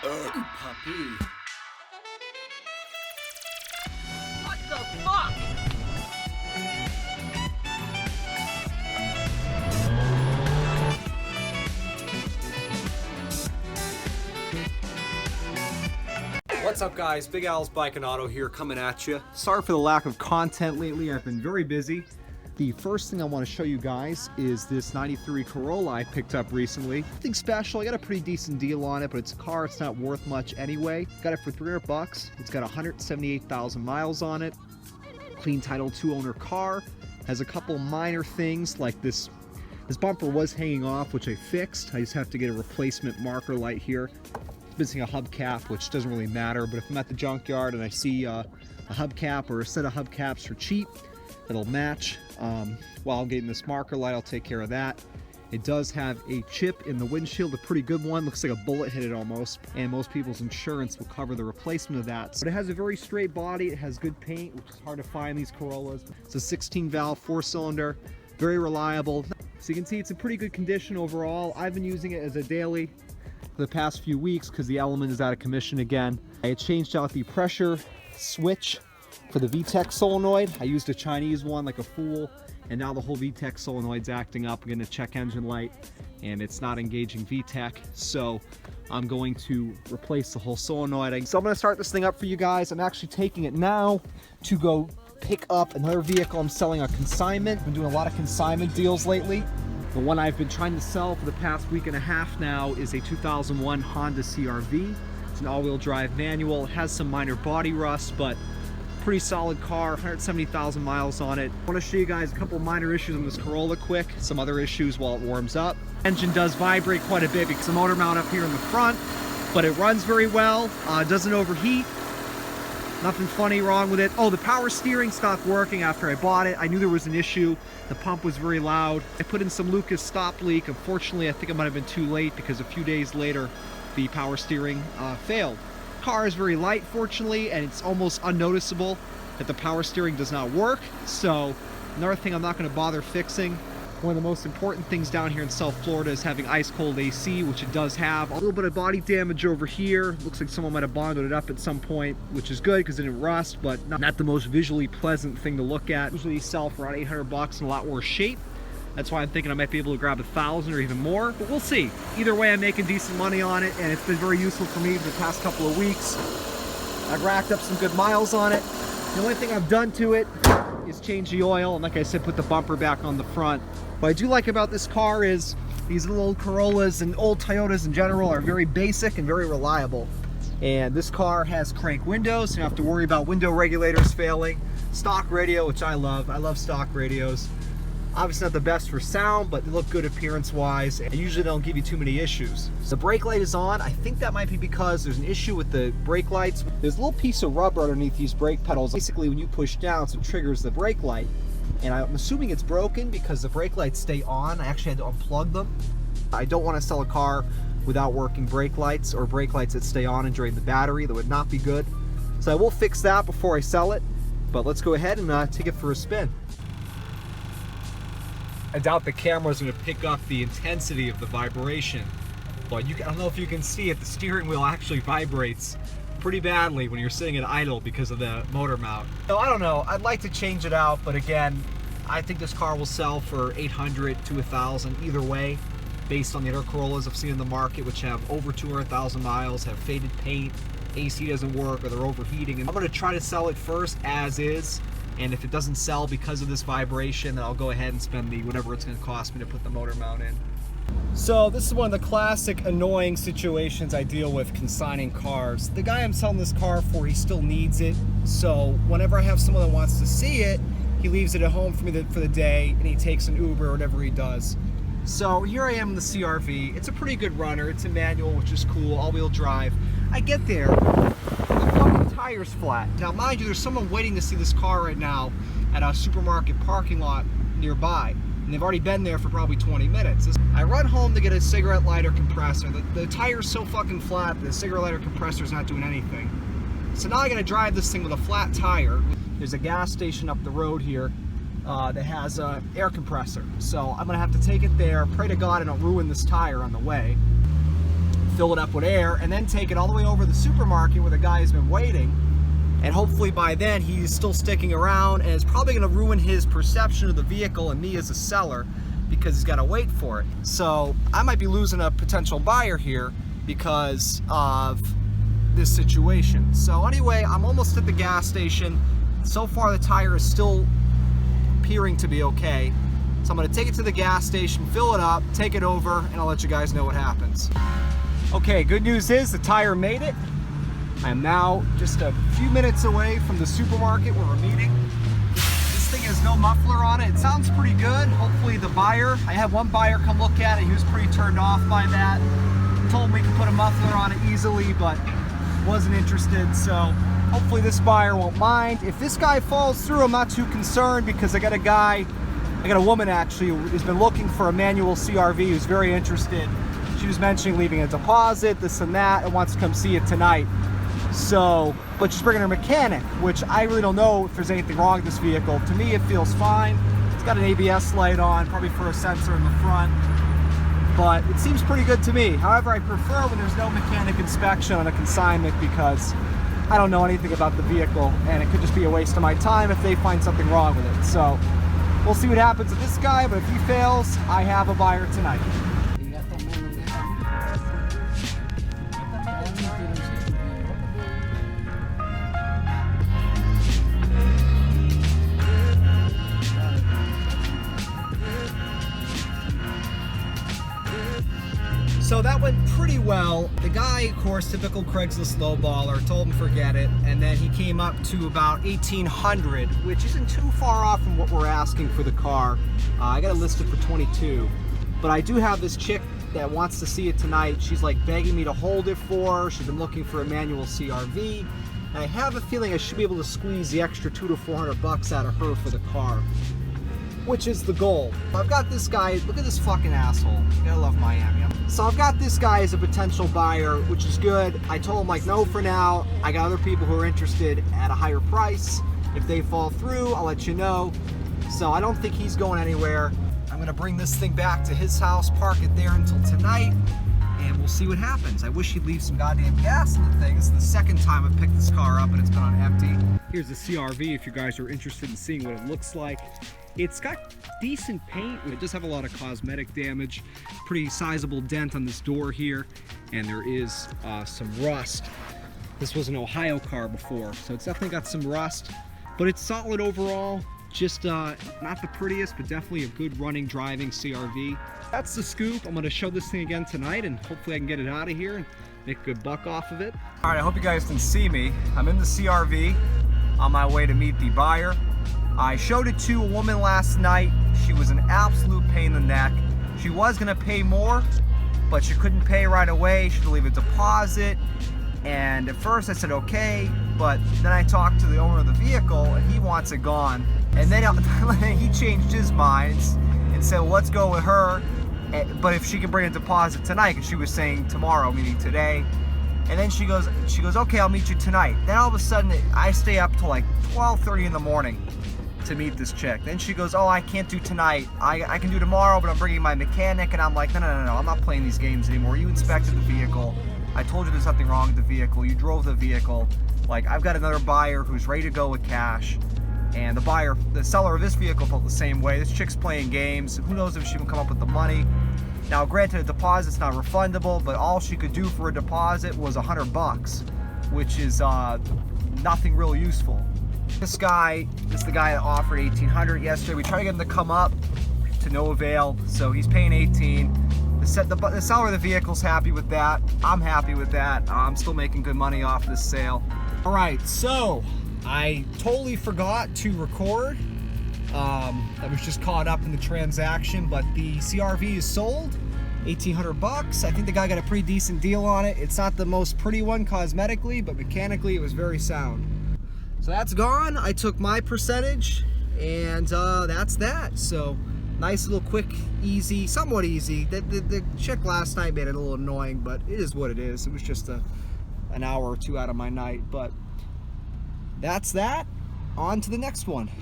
Puppy. What the fuck? What's up guys, Big Al's Bike and Auto here coming at you. Sorry for the lack of content lately, I've been very busy. The first thing I want to show you guys is this 93 Corolla I picked up recently. Nothing special, I got a pretty decent deal on it, but it's a car, it's not worth much anyway. Got it for 300 bucks. It's got 178,000 miles on it. Clean title, 2-owner car. Has a couple minor things like this bumper was hanging off, which I fixed. I just have to get a replacement marker light here. Missing a hubcap, which doesn't really matter, but if I'm at the junkyard and I see a hubcap or a set of hubcaps for cheap that'll match while I'm getting this marker light, I'll take care of that. It does have a chip in the windshield, a pretty good one, looks like a bullet hit it almost, and most people's insurance will cover the replacement of that. But it has a very straight body, it has good paint, which is hard to find in these Corollas. It's a 16 valve, 4-cylinder, very reliable. So you can see it's in pretty good condition overall. I've been using it as a daily for the past few weeks because the Element is out of commission again. I changed out the pressure switch for the VTEC solenoid. I used a Chinese one like a fool, and now the whole VTEC solenoid's acting up. I'm going to check engine light and it's not engaging VTEC, so I'm going to replace the whole solenoid. So I'm going to start this thing up for you guys. I'm actually taking it now to go pick up another vehicle I'm selling on consignment. I've been doing a lot of consignment deals lately. The one I've been trying to sell for the past week and a half now is a 2001 Honda CRV. It's an all-wheel drive manual. It has some minor body rust, but pretty solid car, 170,000 miles on it. I want to show you guys a couple minor issues on this Corolla quick, some other issues while it warms up. Engine does vibrate quite a bit because the motor mount up here in the front, but it runs very well, doesn't overheat. Nothing funny wrong with it. Oh, the power steering stopped working after I bought it. I knew there was an issue. The pump was very loud. I put in some Lucas stop leak. Unfortunately, I think it might have been too late because a few days later, the power steering failed. The car is very light, fortunately, and it's almost unnoticeable that the power steering does not work. So another thing I'm not going to bother fixing. One of the most important things down here in South Florida is having ice cold AC, which it does have. A little bit of body damage over here. Looks like someone might have bonded it up at some point, which is good because it didn't rust, but not the most visually pleasant thing to look at. Usually these sell for around 800 bucks in a lot worse shape. That's why I'm thinking I might be able to grab 1,000 or even more, but we'll see. Either way, I'm making decent money on it, and it's been very useful for me for the past couple of weeks. I've racked up some good miles on it. The only thing I've done to it is change the oil, and like I said, put the bumper back on the front. What I do like about this car is these little old Corollas and old Toyotas in general are very basic and very reliable. And this car has crank windows, so you don't have to worry about window regulators failing. Stock radio, which I love stock radios. Obviously not the best for sound, but they look good appearance-wise, and usually don't give you too many issues. The brake light is on. I think that might be because there's an issue with the brake lights. There's a little piece of rubber underneath these brake pedals. Basically, when you push down, so it triggers the brake light. And I'm assuming it's broken because the brake lights stay on. I actually had to unplug them. I don't want to sell a car without working brake lights or brake lights that stay on and drain the battery. That would not be good. So I will fix that before I sell it. But let's go ahead and take it for a spin. I doubt the camera's going to pick up the intensity of the vibration, but I don't know if you can see it, the steering wheel actually vibrates pretty badly when you're sitting at idle because of the motor mount. So I don't know, I'd like to change it out, but again, I think this car will sell for 800 to 1,000 either way, based on the other Corollas I've seen in the market, which have over 200,000 miles, have faded paint, AC doesn't work, or they're overheating. And I'm going to try to sell it first as is. And if it doesn't sell because of this vibration, then I'll go ahead and spend whatever it's going to cost me to put the motor mount in. So this is one of the classic annoying situations I deal with consigning cars. The guy I'm selling this car for, he still needs it. So whenever I have someone that wants to see it, he leaves it at home for me for the day, and he takes an Uber or whatever he does. So here I am in the CRV. It's a pretty good runner. It's a manual, which is cool, all-wheel drive. I get there. Tires flat. Now mind you, there's someone waiting to see this car right now at a supermarket parking lot nearby, and they've already been there for probably 20 minutes. I run home to get a cigarette lighter compressor. The tire's so fucking flat that the cigarette lighter compressor's not doing anything. So now I gotta drive this thing with a flat tire. There's a gas station up the road here that has an air compressor. So I'm gonna have to take it there, pray to God I don't ruin this tire on the way. fill it up with air, and then take it all the way over to the supermarket where the guy has been waiting. And hopefully by then he's still sticking around, and it's probably going to ruin his perception of the vehicle and me as a seller because he's got to wait for it. So I might be losing a potential buyer here because of this situation. So anyway, I'm almost at the gas station. So far the tire is still appearing to be okay. So I'm going to take it to the gas station, fill it up, take it over, and I'll let you guys know what happens. Okay, good news is the tire made it. I'm now just a few minutes away from the supermarket where we're meeting. This thing has no muffler on it. It sounds pretty good. Hopefully the buyer, I had one buyer come look at it. He was pretty turned off by that. I told him we could put a muffler on it easily, but wasn't interested. So hopefully this buyer won't mind. If this guy falls through, I'm not too concerned because I got a woman actually who's been looking for a manual CRV who's very interested. She was mentioning leaving a deposit, this and that, and wants to come see it tonight. So, but she's bringing her mechanic, which I really don't know if there's anything wrong with this vehicle. To me, it feels fine. It's got an ABS light on, probably for a sensor in the front, but it seems pretty good to me. However, I prefer when there's no mechanic inspection on a consignment because I don't know anything about the vehicle, and it could just be a waste of my time if they find something wrong with it. So, we'll see what happens with this guy, but if he fails, I have a buyer tonight. So that went pretty well. The guy, of course, typical Craigslist lowballer, told him forget it, and then he came up to about $1,800, which isn't too far off from what we're asking for the car. I got it listed for $22, but I do have this chick that wants to see it tonight. She's like begging me to hold it for her. She's been looking for a manual CRV, and I have a feeling I should be able to squeeze the extra $200 to $400 out of her for the car, which is the goal. I've got this guy, look at this fucking asshole. You gotta love Miami. So I've got this guy as a potential buyer, which is good. I told him like, no for now. I got other people who are interested at a higher price. If they fall through, I'll let you know. So I don't think he's going anywhere. I'm gonna bring this thing back to his house, park it there until tonight, and we'll see what happens. I wish he'd leave some goddamn gas in the thing. This is the second time I've picked this car up and it's been on empty. Here's the CRV if you guys are interested in seeing what it looks like. It's got decent paint. It does have a lot of cosmetic damage. Pretty sizable dent on this door here, and there is some rust. This was an Ohio car before, so it's definitely got some rust, but it's solid overall. Just not the prettiest, but definitely a good running, driving CRV. That's the scoop. I'm gonna show this thing again tonight, and hopefully I can get it out of here and make a good buck off of it. All right, I hope you guys can see me. I'm in the CRV on my way to meet the buyer. I showed it to a woman last night. She was an absolute pain in the neck. She was gonna pay more, but she couldn't pay right away. She had to leave a deposit. And at first I said, okay, but then I talked to the owner of the vehicle and he wants it gone. And then he changed his mind and said, well, let's go with her, but if she can bring a deposit tonight, because she was saying tomorrow, meaning today. And then she goes, okay, I'll meet you tonight. Then all of a sudden, I stay up till like 12:30 in the morning to meet this chick. Then she goes, oh, I can't do tonight. I can do tomorrow, but I'm bringing my mechanic. And I'm like, no, I'm not playing these games anymore. You inspected the vehicle. I told you there's something wrong with the vehicle. You drove the vehicle. Like, I've got another buyer who's ready to go with cash. And the seller of this vehicle felt the same way. This chick's playing games. Who knows if she can come up with the money. Now, granted, a deposit's not refundable, but all she could do for a deposit was $100, which is nothing real useful. This is the guy that offered $1,800 yesterday. We tried to get him to come up, to no avail, so he's paying $1,800. The seller of the vehicle's happy with that. I'm happy with that. I'm still making good money off this sale. All right, so I totally forgot to record. I was just caught up in the transaction, but the CRV is sold, $1,800. I think the guy got a pretty decent deal on it. It's not the most pretty one cosmetically, but mechanically it was very sound. So that's gone. I took my percentage, and that's that. So nice little quick, easy, somewhat easy. The chick last night made it a little annoying, but it is what it is. It was just an hour or two out of my night, but that's that. On to the next one.